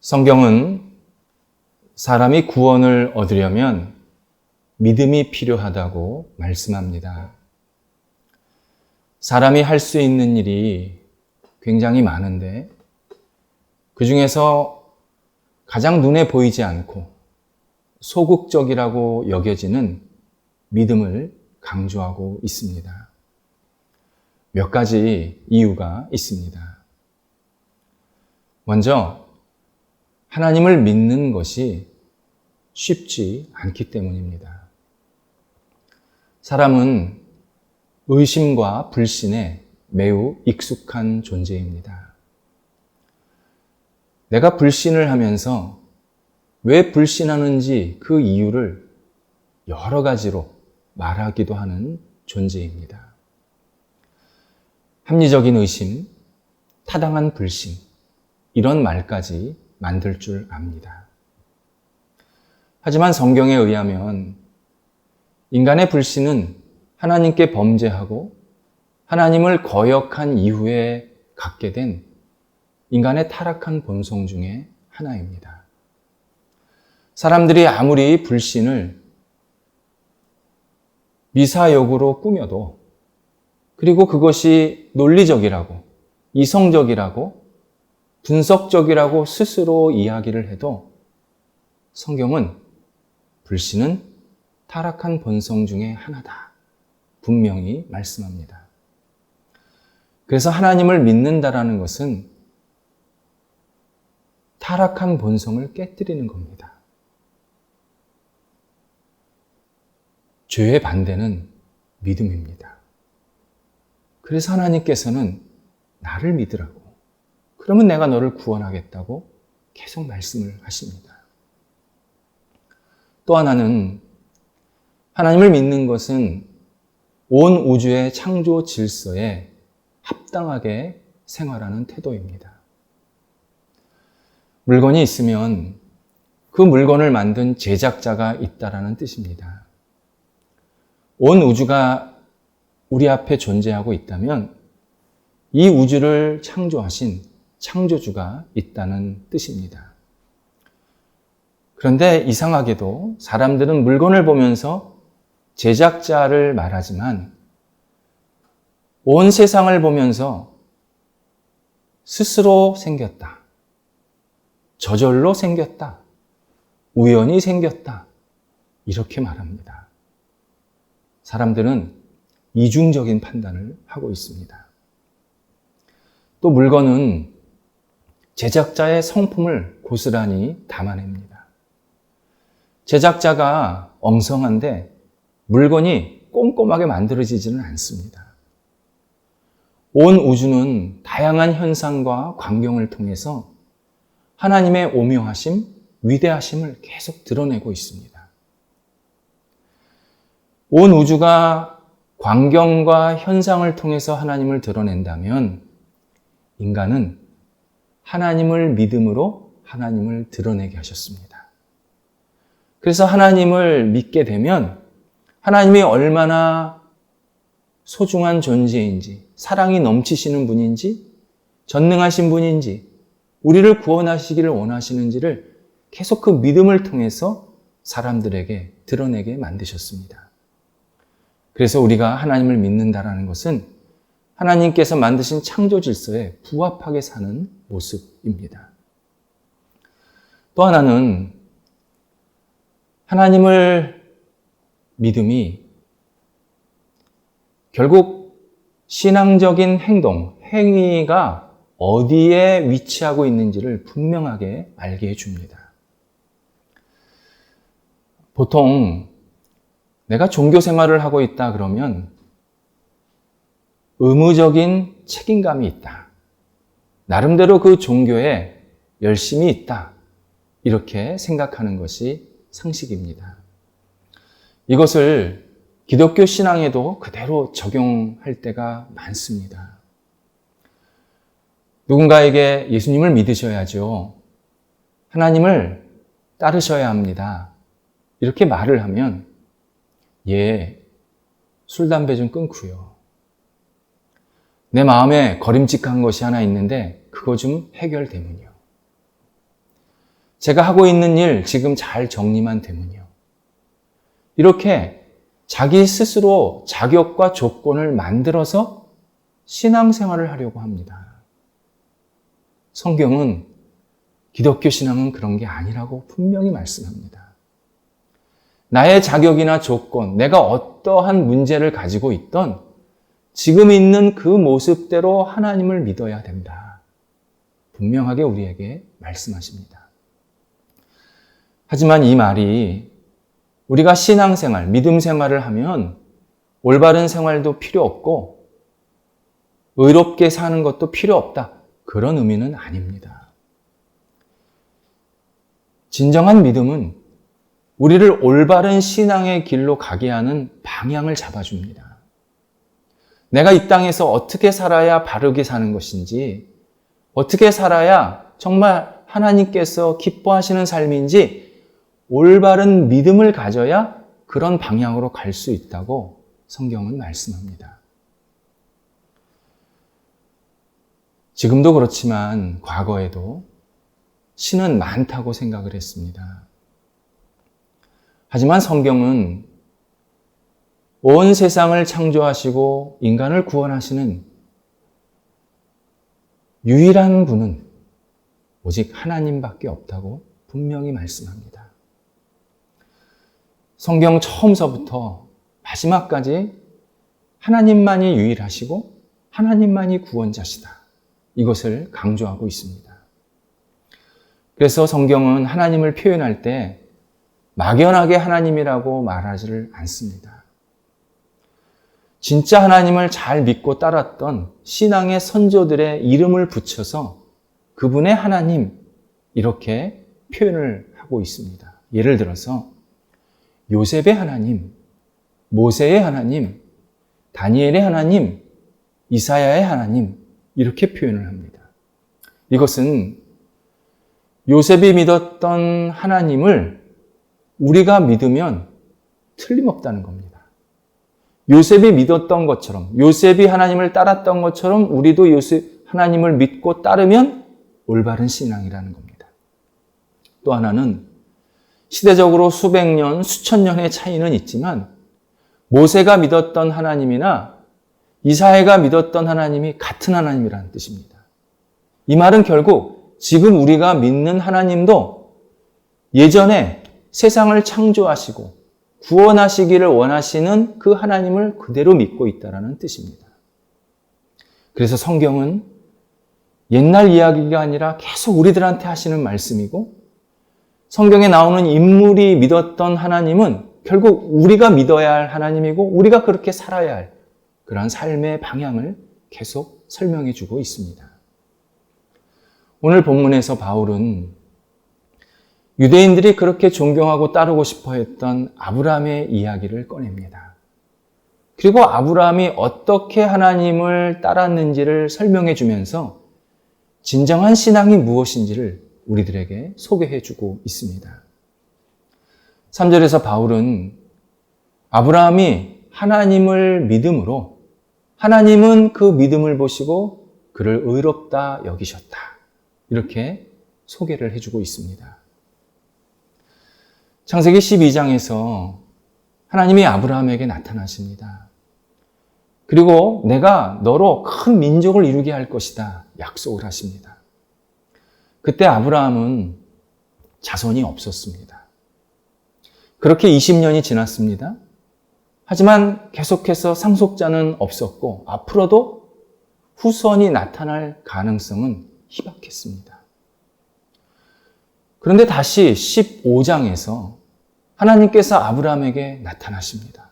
성경은 사람이 구원을 얻으려면 믿음이 필요하다고 말씀합니다. 사람이 할 수 있는 일이 굉장히 많은데 그 중에서 가장 눈에 보이지 않고 소극적이라고 여겨지는 믿음을 강조하고 있습니다. 몇 가지 이유가 있습니다. 먼저 하나님을 믿는 것이 쉽지 않기 때문입니다. 사람은 의심과 불신에 매우 익숙한 존재입니다. 내가 불신을 하면서 왜 불신하는지 그 이유를 여러 가지로 말하기도 하는 존재입니다. 합리적인 의심, 타당한 불신, 이런 말까지 만들 줄 압니다. 하지만 성경에 의하면 인간의 불신은 하나님께 범죄하고 하나님을 거역한 이후에 갖게 된 인간의 타락한 본성 중에 하나입니다. 사람들이 아무리 불신을 미사역으로 꾸며도 그리고 그것이 논리적이라고 이성적이라고 분석적이라고 스스로 이야기를 해도 성경은 불신은 타락한 본성 중에 하나다. 분명히 말씀합니다. 그래서 하나님을 믿는다라는 것은 타락한 본성을 깨뜨리는 겁니다. 죄의 반대는 믿음입니다. 그래서 하나님께서는 나를 믿으라고, 그러면 내가 너를 구원하겠다고 계속 말씀을 하십니다. 또 하나는 하나님을 믿는 것은 온 우주의 창조 질서에 합당하게 생활하는 태도입니다. 물건이 있으면 그 물건을 만든 제작자가 있다라는 뜻입니다. 온 우주가 우리 앞에 존재하고 있다면 이 우주를 창조하신 창조주가 있다는 뜻입니다. 그런데 이상하게도 사람들은 물건을 보면서 제작자를 말하지만 온 세상을 보면서 스스로 생겼다, 저절로 생겼다, 우연히 생겼다, 이렇게 말합니다. 사람들은 이중적인 판단을 하고 있습니다. 또 물건은 제작자의 성품을 고스란히 담아냅니다. 제작자가 엉성한데 물건이 꼼꼼하게 만들어지지는 않습니다. 온 우주는 다양한 현상과 광경을 통해서 하나님의 오묘하심, 위대하심을 계속 드러내고 있습니다. 온 우주가 광경과 현상을 통해서 하나님을 드러낸다면 인간은 하나님을 믿음으로 하나님을 드러내게 하셨습니다. 그래서 하나님을 믿게 되면 하나님이 얼마나 소중한 존재인지, 사랑이 넘치시는 분인지, 전능하신 분인지, 우리를 구원하시기를 원하시는지를 계속 그 믿음을 통해서 사람들에게 드러내게 만드셨습니다. 그래서 우리가 하나님을 믿는다라는 것은 하나님께서 만드신 창조 질서에 부합하게 사는 모습입니다. 또 하나는 하나님을 믿음이 결국 신앙적인 행동, 행위가 어디에 위치하고 있는지를 분명하게 알게 해줍니다. 보통 내가 종교 생활을 하고 있다 그러면 의무적인 책임감이 있다. 나름대로 그 종교에 열심히 있다. 이렇게 생각하는 것이 상식입니다. 이것을 기독교 신앙에도 그대로 적용할 때가 많습니다. 누군가에게 예수님을 믿으셔야죠. 하나님을 따르셔야 합니다. 이렇게 말을 하면 술, 담배 좀 끊고요. 내 마음에 거림직한 것이 하나 있는데 그거 좀 해결되면요. 제가 하고 있는 일 지금 잘 정리만 되면요. 이렇게 자기 스스로 자격과 조건을 만들어서 신앙생활을 하려고 합니다. 성경은 기독교 신앙은 그런 게 아니라고 분명히 말씀합니다. 나의 자격이나 조건, 내가 어떠한 문제를 가지고 있던 지금 있는 그 모습대로 하나님을 믿어야 된다. 분명하게 우리에게 말씀하십니다. 하지만 이 말이 우리가 신앙생활, 믿음 생활을 하면 올바른 생활도 필요 없고 의롭게 사는 것도 필요 없다. 그런 의미는 아닙니다. 진정한 믿음은 우리를 올바른 신앙의 길로 가게 하는 방향을 잡아줍니다. 내가 이 땅에서 어떻게 살아야 바르게 사는 것인지, 어떻게 살아야 정말 하나님께서 기뻐하시는 삶인지 올바른 믿음을 가져야 그런 방향으로 갈 수 있다고 성경은 말씀합니다. 지금도 그렇지만 과거에도 신은 많다고 생각을 했습니다. 하지만 성경은 온 세상을 창조하시고 인간을 구원하시는 유일한 분은 오직 하나님밖에 없다고 분명히 말씀합니다. 성경 처음서부터 마지막까지 하나님만이 유일하시고 하나님만이 구원자시다. 이것을 강조하고 있습니다. 그래서 성경은 하나님을 표현할 때 막연하게 하나님이라고 말하지를 않습니다. 진짜 하나님을 잘 믿고 따랐던 신앙의 선조들의 이름을 붙여서 그분의 하나님 이렇게 표현을 하고 있습니다. 예를 들어서 요셉의 하나님, 모세의 하나님, 다니엘의 하나님, 이사야의 하나님 이렇게 표현을 합니다. 이것은 요셉이 믿었던 하나님을 우리가 믿으면 틀림없다는 겁니다. 요셉이 믿었던 것처럼, 요셉이 하나님을 따랐던 것처럼 우리도 요셉 하나님을 믿고 따르면 올바른 신앙이라는 겁니다. 또 하나는 시대적으로 수백 년, 수천 년의 차이는 있지만 모세가 믿었던 하나님이나 이사야가 믿었던 하나님이 같은 하나님이라는 뜻입니다. 이 말은 결국 지금 우리가 믿는 하나님도 예전에 세상을 창조하시고 구원하시기를 원하시는 그 하나님을 그대로 믿고 있다는 뜻입니다. 그래서 성경은 옛날 이야기가 아니라 계속 우리들한테 하시는 말씀이고 성경에 나오는 인물이 믿었던 하나님은 결국 우리가 믿어야 할 하나님이고 우리가 그렇게 살아야 할 그러한 삶의 방향을 계속 설명해 주고 있습니다. 오늘 본문에서 바울은 유대인들이 그렇게 존경하고 따르고 싶어 했던 아브라함의 이야기를 꺼냅니다. 그리고 아브라함이 어떻게 하나님을 따랐는지를 설명해 주면서 진정한 신앙이 무엇인지를 우리들에게 소개해 주고 있습니다. 3절에서 바울은 아브라함이 하나님을 믿음으로 하나님은 그 믿음을 보시고 그를 의롭다 여기셨다. 이렇게 소개를 해주고 있습니다. 창세기 12장에서 하나님이 아브라함에게 나타나십니다. 그리고 내가 너로 큰 민족을 이루게 할 것이다. 약속을 하십니다. 그때 아브라함은 자손이 없었습니다. 그렇게 20년이 지났습니다. 하지만 계속해서 상속자는 없었고 앞으로도 후손이 나타날 가능성은 희박했습니다. 그런데 다시 15장에서 하나님께서 아브라함에게 나타나십니다.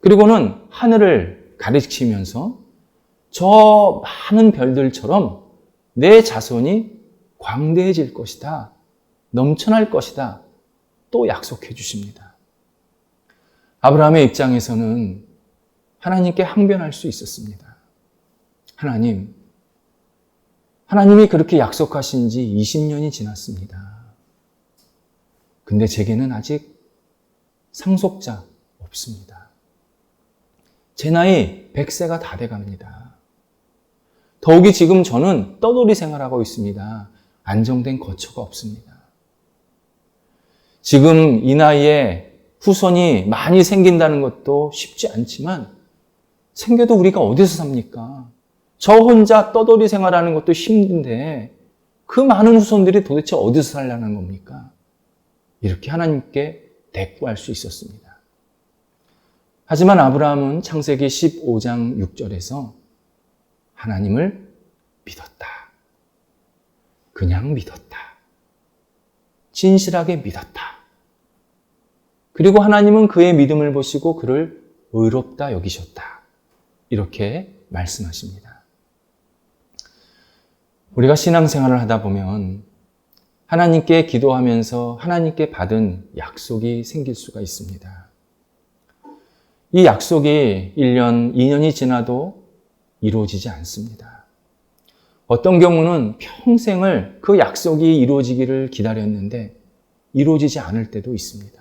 그리고는 하늘을 가리키면서 저 많은 별들처럼 내 자손이 광대해질 것이다. 넘쳐날 것이다. 또 약속해 주십니다. 아브라함의 입장에서는 하나님께 항변할 수 있었습니다. 하나님이 그렇게 약속하신 지 20년이 지났습니다. 근데 제게는 아직 상속자 없습니다. 제 나이 100세가 다 돼갑니다. 더욱이 지금 저는 떠돌이 생활하고 있습니다. 안정된 거처가 없습니다. 지금 이 나이에 후손이 많이 생긴다는 것도 쉽지 않지만 생겨도 우리가 어디서 삽니까? 저 혼자 떠돌이 생활하는 것도 힘든데 그 많은 후손들이 도대체 어디서 살려는 겁니까? 이렇게 하나님께 대꾸할 수 있었습니다. 하지만 아브라함은 창세기 15장 6절에서 하나님을 믿었다. 그냥 믿었다. 진실하게 믿었다. 그리고 하나님은 그의 믿음을 보시고 그를 의롭다 여기셨다. 이렇게 말씀하십니다. 우리가 신앙생활을 하다 보면 하나님께 기도하면서 하나님께 받은 약속이 생길 수가 있습니다. 이 약속이 1년, 2년이 지나도 이루어지지 않습니다. 어떤 경우는 평생을 그 약속이 이루어지기를 기다렸는데 이루어지지 않을 때도 있습니다.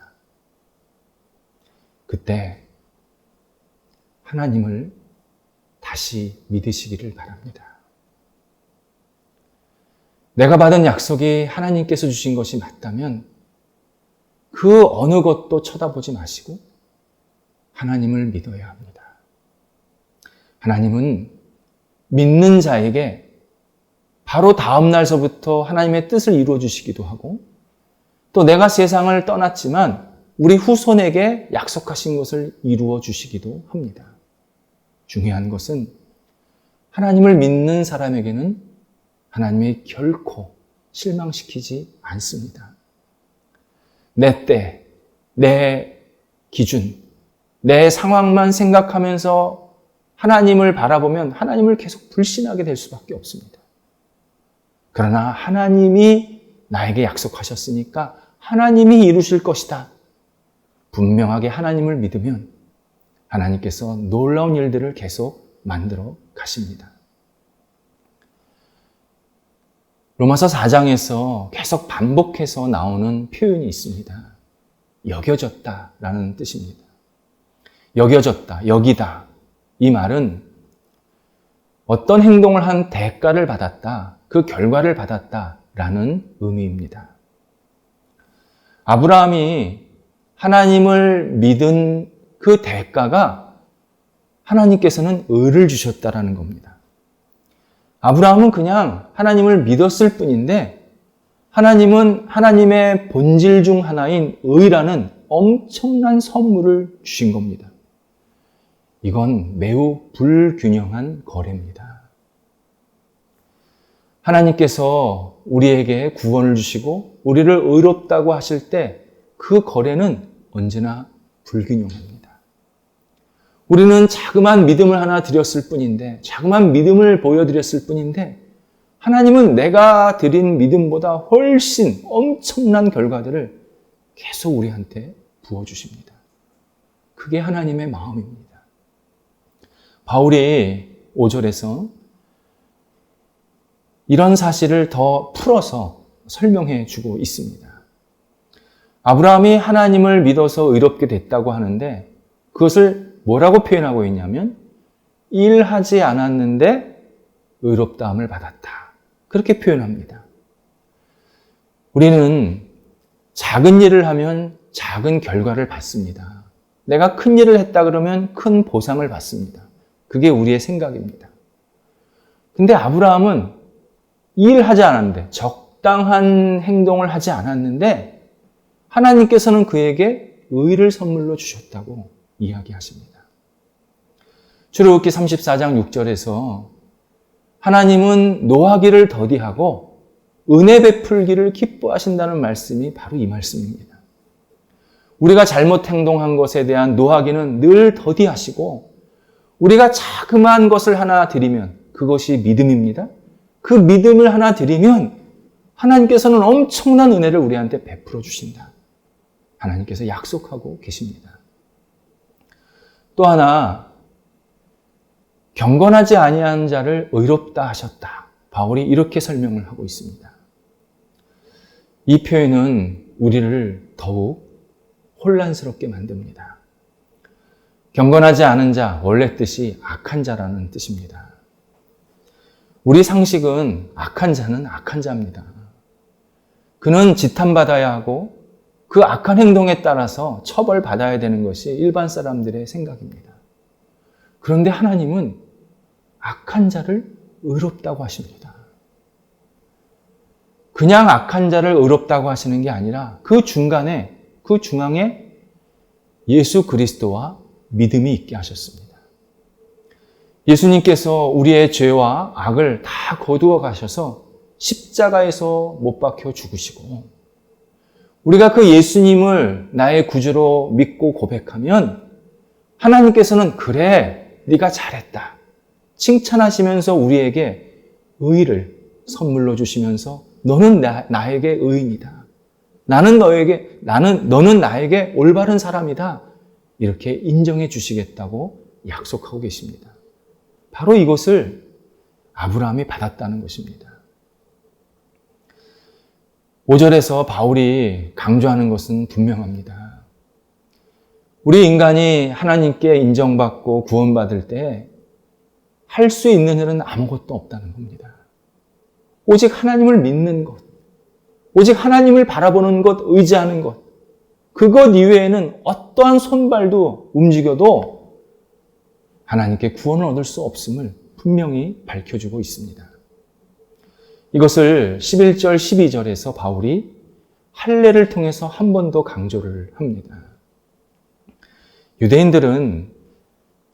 그때 하나님을 다시 믿으시기를 바랍니다. 내가 받은 약속이 하나님께서 주신 것이 맞다면 그 어느 것도 쳐다보지 마시고 하나님을 믿어야 합니다. 하나님은 믿는 자에게 바로 다음 날서부터 하나님의 뜻을 이루어 주시기도 하고 또 내가 세상을 떠났지만 우리 후손에게 약속하신 것을 이루어 주시기도 합니다. 중요한 것은 하나님을 믿는 사람에게는 하나님이 결코 실망시키지 않습니다. 내 때, 내 기준, 내 상황만 생각하면서 하나님을 바라보면 하나님을 계속 불신하게 될 수밖에 없습니다. 그러나 하나님이 나에게 약속하셨으니까 하나님이 이루실 것이다. 분명하게 하나님을 믿으면 하나님께서 놀라운 일들을 계속 만들어 가십니다. 로마서 4장에서 계속 반복해서 나오는 표현이 있습니다. 여겨졌다라는 뜻입니다. 여겨졌다, 여기다. 이 말은 어떤 행동을 한 대가를 받았다, 그 결과를 받았다라는 의미입니다. 아브라함이 하나님을 믿은 그 대가가 하나님께서는 의를 주셨다라는 겁니다. 아브라함은 그냥 하나님을 믿었을 뿐인데 하나님은 하나님의 본질 중 하나인 의라는 엄청난 선물을 주신 겁니다. 이건 매우 불균형한 거래입니다. 하나님께서 우리에게 구원을 주시고 우리를 의롭다고 하실 때 그 거래는 언제나 불균형합니다. 우리는 자그마한 믿음을 하나 드렸을 뿐인데, 자그마한 믿음을 보여드렸을 뿐인데 하나님은 내가 드린 믿음보다 훨씬 엄청난 결과들을 계속 우리한테 부어주십니다. 그게 하나님의 마음입니다. 바울이 5절에서 이런 사실을 더 풀어서 설명해 주고 있습니다. 아브라함이 하나님을 믿어서 의롭게 됐다고 하는데 그것을 뭐라고 표현하고 있냐면 일하지 않았는데 의롭다함을 받았다. 그렇게 표현합니다. 우리는 작은 일을 하면 작은 결과를 받습니다. 내가 큰 일을 했다 그러면 큰 보상을 받습니다. 그게 우리의 생각입니다. 근데 아브라함은 일하지 않았는데 적당한 행동을 하지 않았는데 하나님께서는 그에게 의를 선물로 주셨다고 이야기하십니다. 출애굽기 34장 6절에서 하나님은 노하기를 더디하고 은혜 베풀기를 기뻐하신다는 말씀이 바로 이 말씀입니다. 우리가 잘못 행동한 것에 대한 노하기는 늘 더디하시고 우리가 자그마한 것을 하나 드리면 그것이 믿음입니다. 그 믿음을 하나 드리면 하나님께서는 엄청난 은혜를 우리한테 베풀어 주신다. 하나님께서 약속하고 계십니다. 또 하나 경건하지 아니한 자를 의롭다 하셨다. 바울이 이렇게 설명을 하고 있습니다. 이 표현은 우리를 더욱 혼란스럽게 만듭니다. 경건하지 않은 자, 원래 뜻이 악한 자라는 뜻입니다. 우리 상식은 악한 자는 악한 자입니다. 그는 지탄받아야 하고 그 악한 행동에 따라서 처벌받아야 되는 것이 일반 사람들의 생각입니다. 그런데 하나님은 악한 자를 의롭다고 하십니다. 그냥 악한 자를 의롭다고 하시는 게 아니라 그 중간에, 그 중앙에 예수 그리스도와 믿음이 있게 하셨습니다. 예수님께서 우리의 죄와 악을 다 거두어 가셔서 십자가에서 못 박혀 죽으시고, 우리가 그 예수님을 나의 구주로 믿고 고백하면 하나님께서는 그래, 네가 잘했다 칭찬하시면서 우리에게 의를 선물로 주시면서 너는 나에게 의인이다. 너는 나에게 올바른 사람이다. 이렇게 인정해 주시겠다고 약속하고 계십니다. 바로 이것을 아브라함이 받았다는 것입니다. 5절에서 바울이 강조하는 것은 분명합니다. 우리 인간이 하나님께 인정받고 구원받을 때 할 수 있는 일은 아무것도 없다는 겁니다. 오직 하나님을 믿는 것, 오직 하나님을 바라보는 것, 의지하는 것, 그것 이외에는 어떠한 손발도 움직여도 하나님께 구원을 얻을 수 없음을 분명히 밝혀주고 있습니다. 이것을 11절, 12절에서 바울이 할례를 통해서 한 번 더 강조를 합니다. 유대인들은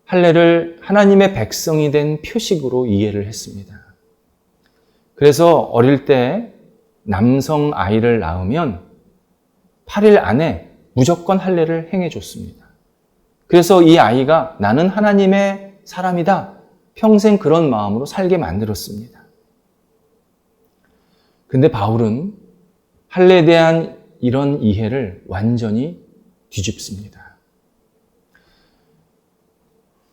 할례를 하나님의 백성이 된 표식으로 이해를 했습니다. 그래서 어릴 때 남성 아이를 낳으면 8일 안에 무조건 할례를 행해줬습니다. 그래서 이 아이가 나는 하나님의 사람이다, 평생 그런 마음으로 살게 만들었습니다. 근데 바울은 할례에 대한 이런 이해를 완전히 뒤집습니다.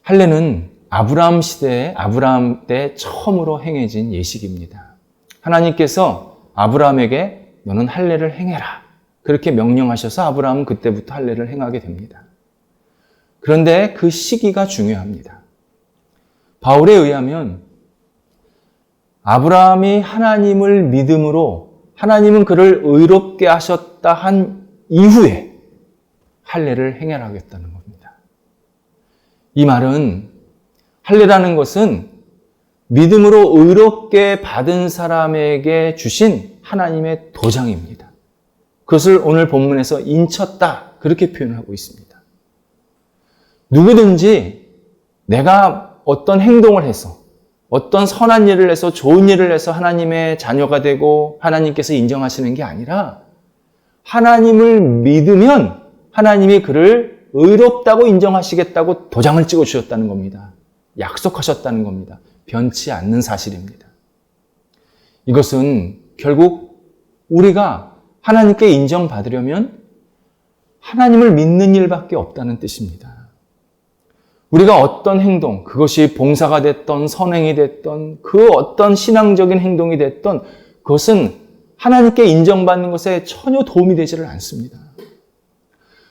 할례는 아브라함 시대에 아브라함 때 처음으로 행해진 예식입니다. 하나님께서 아브라함에게 너는 할례를 행해라 그렇게 명령하셔서 아브라함은 그때부터 할례를 행하게 됩니다. 그런데 그 시기가 중요합니다. 바울에 의하면 아브라함이 하나님을 믿음으로 하나님은 그를 의롭게 하셨다 한 이후에 할례를 행해라 하겠다는 겁니다. 이 말은 할례라는 것은 믿음으로 의롭게 받은 사람에게 주신 하나님의 도장입니다. 그것을 오늘 본문에서 인쳤다 그렇게 표현하고 있습니다. 누구든지 내가 어떤 행동을 해서 어떤 선한 일을 해서 좋은 일을 해서 하나님의 자녀가 되고 하나님께서 인정하시는 게 아니라 하나님을 믿으면 하나님이 그를 의롭다고 인정하시겠다고 도장을 찍어주셨다는 겁니다. 약속하셨다는 겁니다. 변치 않는 사실입니다. 이것은 결국 우리가 하나님께 인정받으려면 하나님을 믿는 일밖에 없다는 뜻입니다. 우리가 어떤 행동, 그것이 봉사가 됐던 선행이 됐던 그 어떤 신앙적인 행동이 됐던 그것은 하나님께 인정받는 것에 전혀 도움이 되지를 않습니다.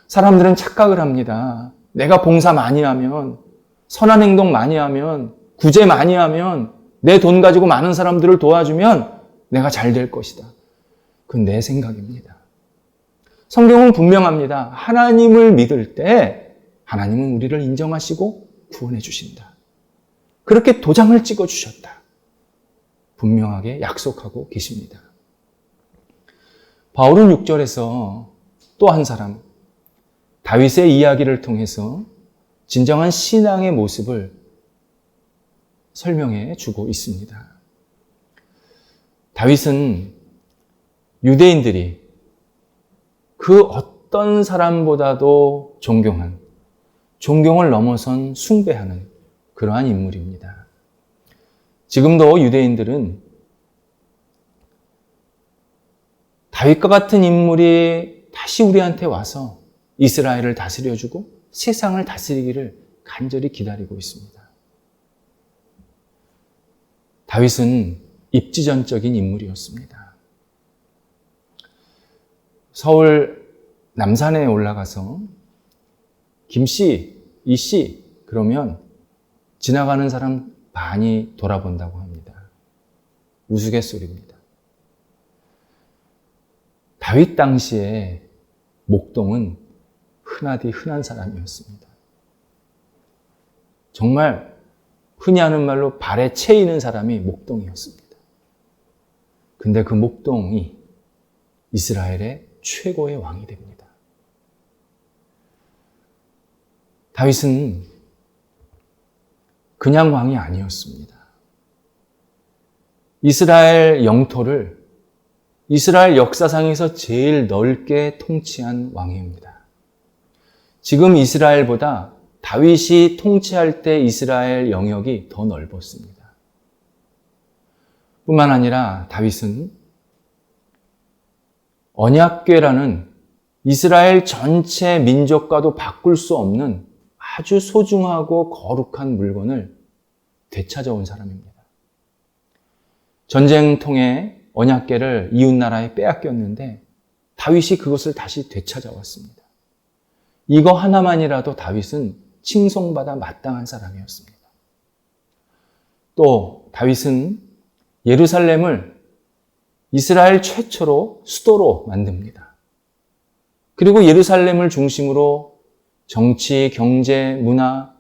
사람들은 착각을 합니다. 내가 봉사 많이 하면, 선한 행동 많이 하면, 구제 많이 하면, 내 돈 가지고 많은 사람들을 도와주면 내가 잘 될 것이다. 그건 내 생각입니다. 성경은 분명합니다. 하나님을 믿을 때 하나님은 우리를 인정하시고 구원해 주신다. 그렇게 도장을 찍어 주셨다. 분명하게 약속하고 계십니다. 바울은 6절에서 또 한 사람, 다윗의 이야기를 통해서 진정한 신앙의 모습을 설명해 주고 있습니다. 다윗은 유대인들이 그 어떤 사람보다도 존경을 넘어선 숭배하는 그러한 인물입니다. 지금도 유대인들은 다윗과 같은 인물이 다시 우리한테 와서 이스라엘을 다스려주고 세상을 다스리기를 간절히 기다리고 있습니다. 다윗은 입지전적인 인물이었습니다. 서울 남산에 올라가서 김씨, 이씨 그러면 지나가는 사람 많이 돌아본다고 합니다. 우스갯소리입니다. 다윗 당시에 목동은 흔하디 흔한 사람이었습니다. 정말 흔히 하는 말로 발에 채이는 사람이 목동이었습니다. 근데 그 목동이 이스라엘의 최고의 왕이 됩니다. 다윗은 그냥 왕이 아니었습니다. 이스라엘 영토를 이스라엘 역사상에서 제일 넓게 통치한 왕입니다. 지금 이스라엘보다 다윗이 통치할 때 이스라엘 영역이 더 넓었습니다. 뿐만 아니라 다윗은 언약궤라는 이스라엘 전체 민족과도 바꿀 수 없는 아주 소중하고 거룩한 물건을 되찾아온 사람입니다. 전쟁통에 언약궤를 이웃나라에 빼앗겼는데 다윗이 그것을 다시 되찾아왔습니다. 이거 하나만이라도 다윗은 칭송받아 마땅한 사람이었습니다. 또 다윗은 예루살렘을 이스라엘 최초로 수도로 만듭니다. 그리고 예루살렘을 중심으로 정치, 경제, 문화,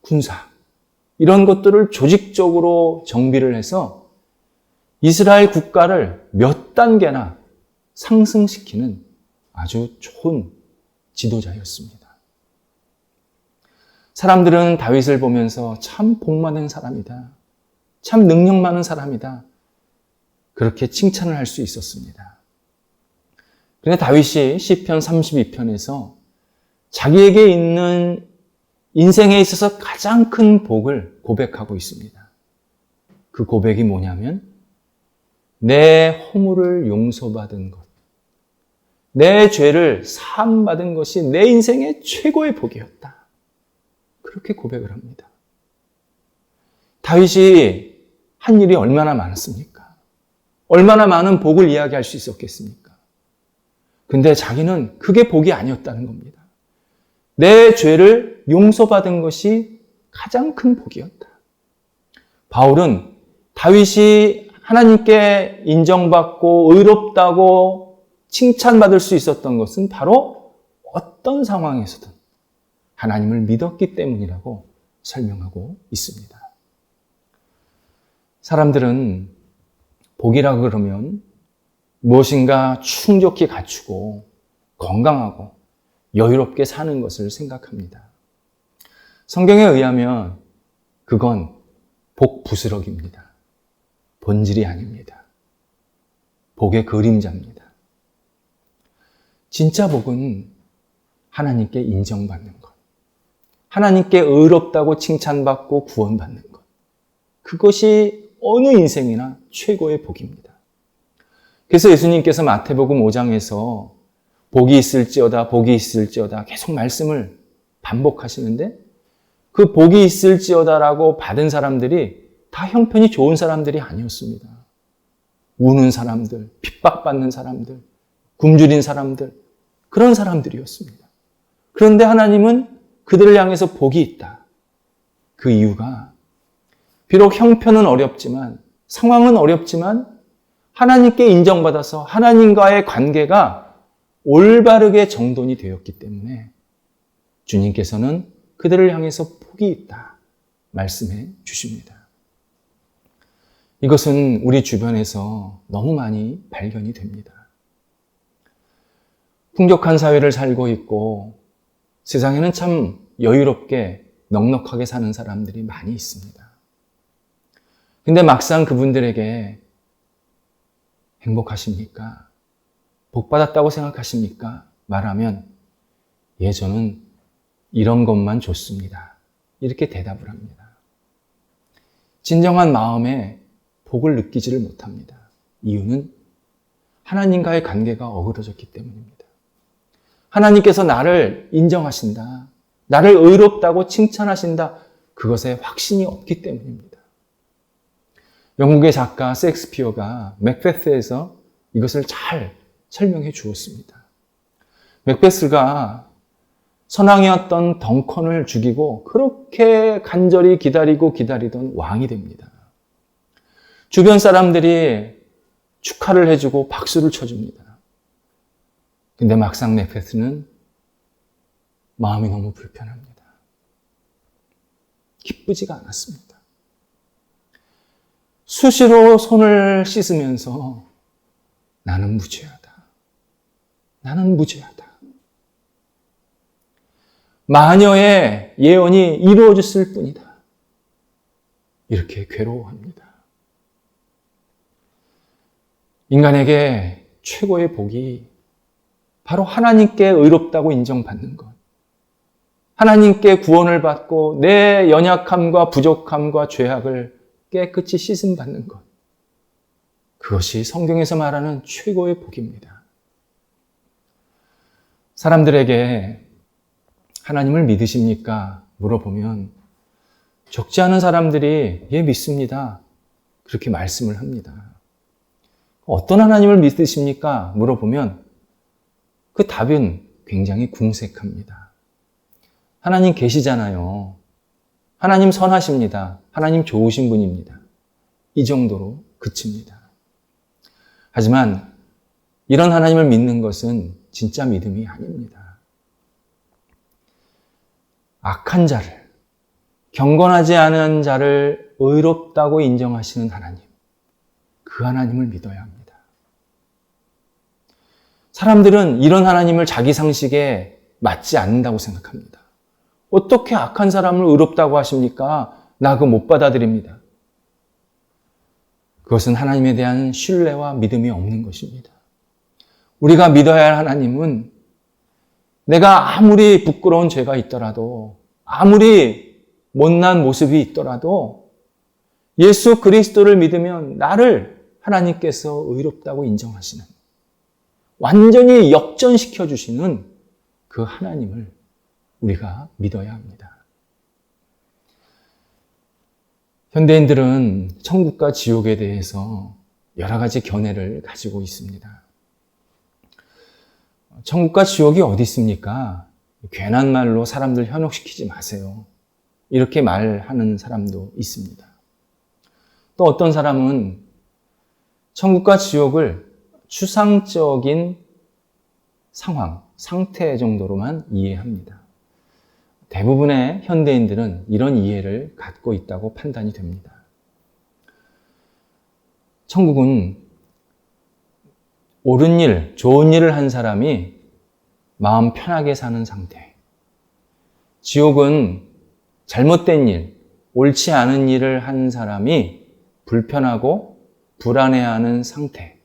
군사 이런 것들을 조직적으로 정비를 해서 이스라엘 국가를 몇 단계나 상승시키는 아주 좋은 지도자였습니다. 사람들은 다윗을 보면서 참 복 많은 사람이다. 참 능력 많은 사람이다. 그렇게 칭찬을 할 수 있었습니다. 그런데 다윗이 시편 32편에서 자기에게 있는 인생에 있어서 가장 큰 복을 고백하고 있습니다. 그 고백이 뭐냐면 내 허물을 용서받은 것, 내 죄를 사함받은 것이 내 인생의 최고의 복이었다. 그렇게 고백을 합니다. 다윗이 한 일이 얼마나 많았습니까? 얼마나 많은 복을 이야기할 수 있었겠습니까? 근데 자기는 그게 복이 아니었다는 겁니다. 내 죄를 용서받은 것이 가장 큰 복이었다. 바울은 다윗이 하나님께 인정받고 의롭다고 칭찬받을 수 있었던 것은 바로 어떤 상황에서든 하나님을 믿었기 때문이라고 설명하고 있습니다. 사람들은 복이라 그러면 무엇인가 충족히 갖추고 건강하고 여유롭게 사는 것을 생각합니다. 성경에 의하면 그건 복부스럭입니다. 본질이 아닙니다. 복의 그림자입니다. 진짜 복은 하나님께 인정받는 것, 하나님께 의롭다고 칭찬받고 구원받는 것, 그것이 어느 인생이나 최고의 복입니다. 그래서 예수님께서 마태복음 5장에서 복이 있을지어다, 복이 있을지어다 계속 말씀을 반복하시는데 그 복이 있을지어다라고 받은 사람들이 다 형편이 좋은 사람들이 아니었습니다. 우는 사람들, 핍박받는 사람들, 굶주린 사람들, 그런 사람들이었습니다. 그런데 하나님은 그들을 향해서 복이 있다. 그 이유가 비록 형편은 어렵지만, 상황은 어렵지만 하나님께 인정받아서 하나님과의 관계가 올바르게 정돈이 되었기 때문에 주님께서는 그들을 향해서 복이 있다 말씀해 주십니다. 이것은 우리 주변에서 너무 많이 발견이 됩니다. 풍족한 사회를 살고 있고 세상에는 참 여유롭게 넉넉하게 사는 사람들이 많이 있습니다. 근데 막상 그분들에게 행복하십니까? 복 받았다고 생각하십니까? 말하면 예, 저는 이런 것만 좋습니다. 이렇게 대답을 합니다. 진정한 마음에 복을 느끼지를 못합니다. 이유는 하나님과의 관계가 어그러졌기 때문입니다. 하나님께서 나를 인정하신다. 나를 의롭다고 칭찬하신다. 그것에 확신이 없기 때문입니다. 영국의 작가 셰익스피어가 맥베스에서 이것을 잘 설명해 주었습니다. 맥베스가 선왕이었던 덩컨을 죽이고 그렇게 간절히 기다리던 왕이 됩니다. 주변 사람들이 축하를 해주고 박수를 쳐줍니다. 근데 막상 메페스는 마음이 너무 불편합니다. 기쁘지가 않았습니다. 수시로 손을 씻으면서 나는 무죄하다. 나는 무죄하다. 마녀의 예언이 이루어졌을 뿐이다. 이렇게 괴로워합니다. 인간에게 최고의 복이 바로 하나님께 의롭다고 인정받는 것. 하나님께 구원을 받고 내 연약함과 부족함과 죄악을 깨끗이 씻음받는 것. 그것이 성경에서 말하는 최고의 복입니다. 사람들에게 하나님을 믿으십니까? 물어보면 적지 않은 사람들이 예, 믿습니다. 그렇게 말씀을 합니다. 어떤 하나님을 믿으십니까? 물어보면 그 답은 굉장히 궁색합니다. 하나님 계시잖아요. 하나님 선하십니다. 하나님 좋으신 분입니다. 이 정도로 그칩니다. 하지만 이런 하나님을 믿는 것은 진짜 믿음이 아닙니다. 악한 자를, 경건하지 않은 자를 의롭다고 인정하시는 하나님, 그 하나님을 믿어야 합니다. 사람들은 이런 하나님을 자기 상식에 맞지 않는다고 생각합니다. 어떻게 악한 사람을 의롭다고 하십니까? 나 그거 못 받아들입니다. 그것은 하나님에 대한 신뢰와 믿음이 없는 것입니다. 우리가 믿어야 할 하나님은 내가 아무리 부끄러운 죄가 있더라도, 아무리 못난 모습이 있더라도 예수 그리스도를 믿으면 나를 하나님께서 의롭다고 인정하시는, 완전히 역전시켜 주시는 그 하나님을 우리가 믿어야 합니다. 현대인들은 천국과 지옥에 대해서 여러 가지 견해를 가지고 있습니다. 천국과 지옥이 어디 있습니까? 괜한 말로 사람들 현혹시키지 마세요. 이렇게 말하는 사람도 있습니다. 또 어떤 사람은 천국과 지옥을 추상적인 상황, 상태 정도로만 이해합니다. 대부분의 현대인들은 이런 이해를 갖고 있다고 판단이 됩니다. 천국은 옳은 일, 좋은 일을 한 사람이 마음 편하게 사는 상태. 지옥은 잘못된 일, 옳지 않은 일을 한 사람이 불편하고 불안해하는 상태.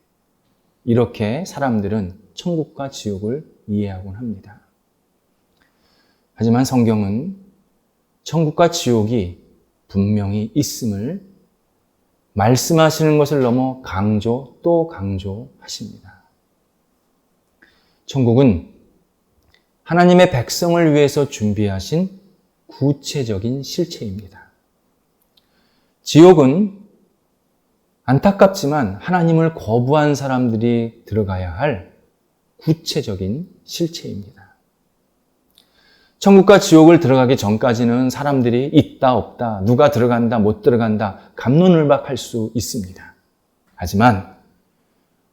이렇게 사람들은 천국과 지옥을 이해하곤 합니다. 하지만 성경은 천국과 지옥이 분명히 있음을 말씀하시는 것을 넘어 강조 또 강조하십니다. 천국은 하나님의 백성을 위해서 준비하신 구체적인 실체입니다. 지옥은 안타깝지만 하나님을 거부한 사람들이 들어가야 할 구체적인 실체입니다. 천국과 지옥을 들어가기 전까지는 사람들이 있다 없다, 누가 들어간다 못 들어간다 갑론을박할 수 있습니다. 하지만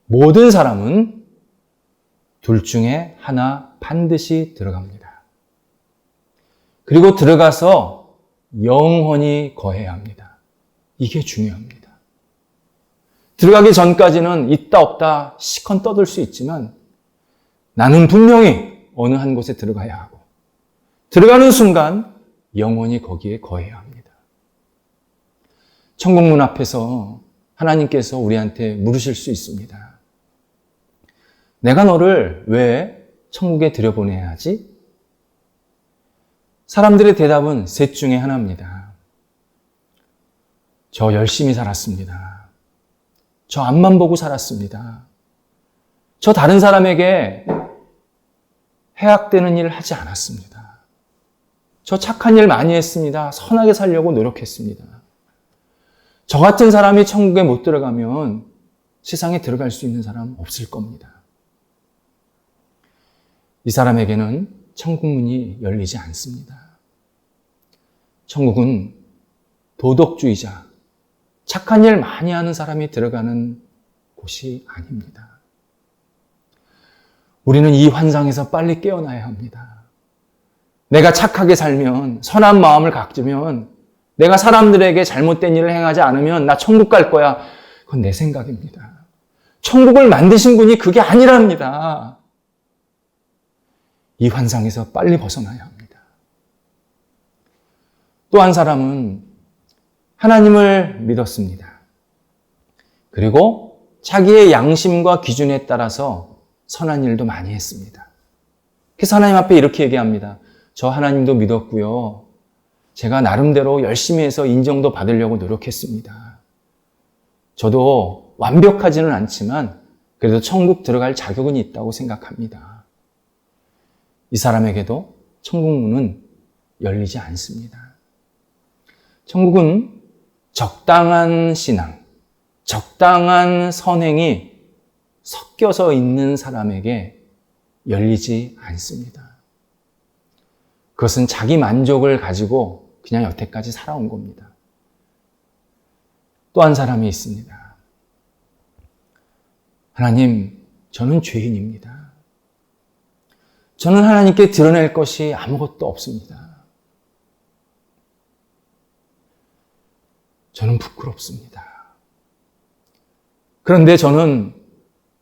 모든 사람은 둘 중에 하나 반드시 들어갑니다. 그리고 들어가서 영원히 거해야 합니다. 이게 중요합니다. 들어가기 전까지는 있다 없다 시컨 떠들 수 있지만 나는 분명히 어느 한 곳에 들어가야 하고 들어가는 순간 영원히 거기에 거해야 합니다. 천국 문 앞에서 하나님께서 우리한테 물으실 수 있습니다. 내가 너를 왜 천국에 들여보내야 하지? 사람들의 대답은 셋 중에 하나입니다. 저 열심히 살았습니다. 저 앞만 보고 살았습니다. 저 다른 사람에게 해악되는 일을 하지 않았습니다. 저 착한 일 많이 했습니다. 선하게 살려고 노력했습니다. 저 같은 사람이 천국에 못 들어가면 세상에 들어갈 수 있는 사람 없을 겁니다. 이 사람에게는 천국 문이 열리지 않습니다. 천국은 도덕주의자, 착한 일 많이 하는 사람이 들어가는 곳이 아닙니다. 우리는 이 환상에서 빨리 깨어나야 합니다. 내가 착하게 살면, 선한 마음을 가지면, 내가 사람들에게 잘못된 일을 행하지 않으면 나 천국 갈 거야. 그건 내 생각입니다. 천국을 만드신 분이 그게 아니랍니다. 이 환상에서 빨리 벗어나야 합니다. 또 한 사람은 하나님을 믿었습니다. 그리고 자기의 양심과 기준에 따라서 선한 일도 많이 했습니다. 그래서 하나님 앞에 이렇게 얘기합니다. 저 하나님도 믿었고요. 제가 나름대로 열심히 해서 인정도 받으려고 노력했습니다. 저도 완벽하지는 않지만 그래도 천국 들어갈 자격은 있다고 생각합니다. 이 사람에게도 천국 문은 열리지 않습니다. 천국은 적당한 신앙, 적당한 선행이 섞여서 있는 사람에게 열리지 않습니다. 그것은 자기 만족을 가지고 그냥 여태까지 살아온 겁니다. 또 한 사람이 있습니다. 하나님, 저는 죄인입니다. 저는 하나님께 드러낼 것이 아무것도 없습니다. 저는 부끄럽습니다. 그런데 저는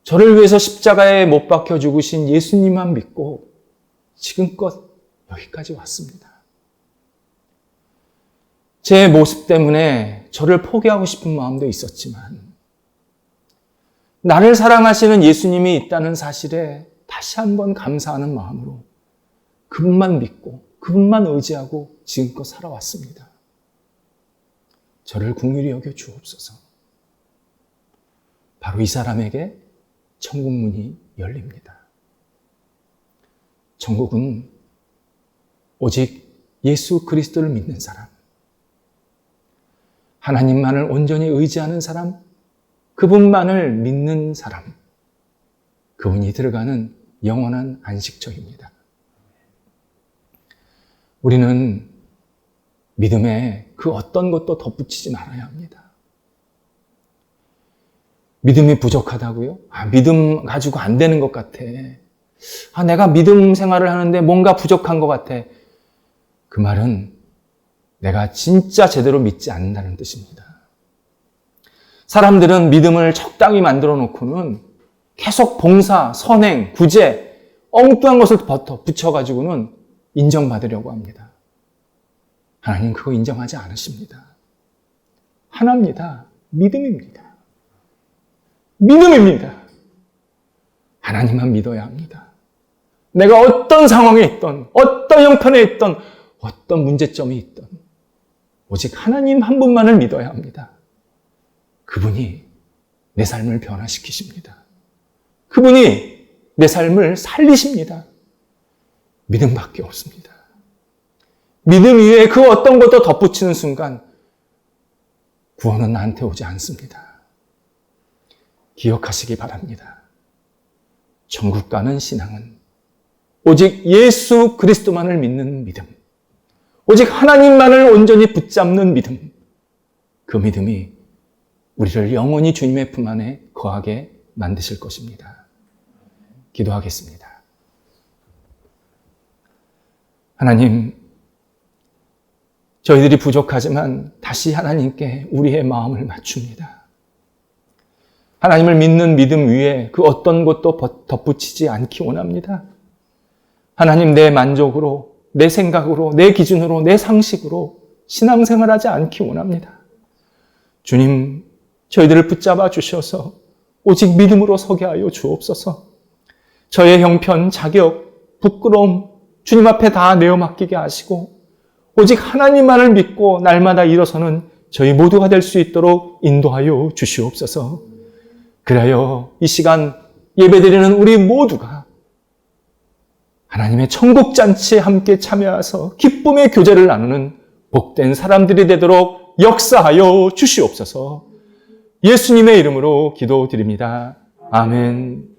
저를 위해서 십자가에 못 박혀 죽으신 예수님만 믿고 지금껏 여기까지 왔습니다. 제 모습 때문에 저를 포기하고 싶은 마음도 있었지만 나를 사랑하시는 예수님이 있다는 사실에 다시 한번 감사하는 마음으로 그분만 믿고 그분만 의지하고 지금껏 살아왔습니다. 저를 긍휼히 여겨 주옵소서. 바로 이 사람에게 천국 문이 열립니다. 천국은 오직 예수 그리스도를 믿는 사람, 하나님만을 온전히 의지하는 사람, 그분만을 믿는 사람, 그분이 들어가는 영원한 안식처입니다. 우리는 믿음에 그 어떤 것도 덧붙이지 말아야 합니다. 믿음이 부족하다고요? 믿음 가지고 안 되는 것 같아. 내가 믿음 생활을 하는데 뭔가 부족한 것 같아. 그 말은 내가 진짜 제대로 믿지 않는다는 뜻입니다. 사람들은 믿음을 적당히 만들어 놓고는 계속 봉사, 선행, 구제, 엉뚱한 것을 붙여가지고는 인정받으려고 합니다. 하나님 그거 인정하지 않으십니다. 하나입니다. 믿음입니다. 믿음입니다. 하나님만 믿어야 합니다. 내가 어떤 상황에 있던, 어떤 형편에 있던, 어떤 문제점이 있던 오직 하나님 한 분만을 믿어야 합니다. 그분이 내 삶을 변화시키십니다. 그분이 내 삶을 살리십니다. 믿음밖에 없습니다. 믿음 위에 그 어떤 것도 덧붙이는 순간 구원은 나한테 오지 않습니다. 기억하시기 바랍니다. 천국 가는 신앙은 오직 예수 그리스도만을 믿는 믿음, 오직 하나님만을 온전히 붙잡는 믿음, 그 믿음이 우리를 영원히 주님의 품 안에 거하게 만드실 것입니다. 기도하겠습니다. 하나님, 저희들이 부족하지만 다시 하나님께 우리의 마음을 맞춥니다. 하나님을 믿는 믿음 위에 그 어떤 것도 덧붙이지 않기 원합니다. 하나님, 내 만족으로, 내 생각으로, 내 기준으로, 내 상식으로 신앙생활하지 않기 원합니다. 주님, 저희들을 붙잡아 주셔서 오직 믿음으로 서게 하여 주옵소서. 저의 형편, 자격, 부끄러움 주님 앞에 다 내어 맡기게 하시고 오직 하나님만을 믿고 날마다 일어서는 저희 모두가 될 수 있도록 인도하여 주시옵소서. 그래야 이 시간 예배드리는 우리 모두가 하나님의 천국잔치에 함께 참여해서 기쁨의 교제를 나누는 복된 사람들이 되도록 역사하여 주시옵소서. 예수님의 이름으로 기도드립니다. 아멘.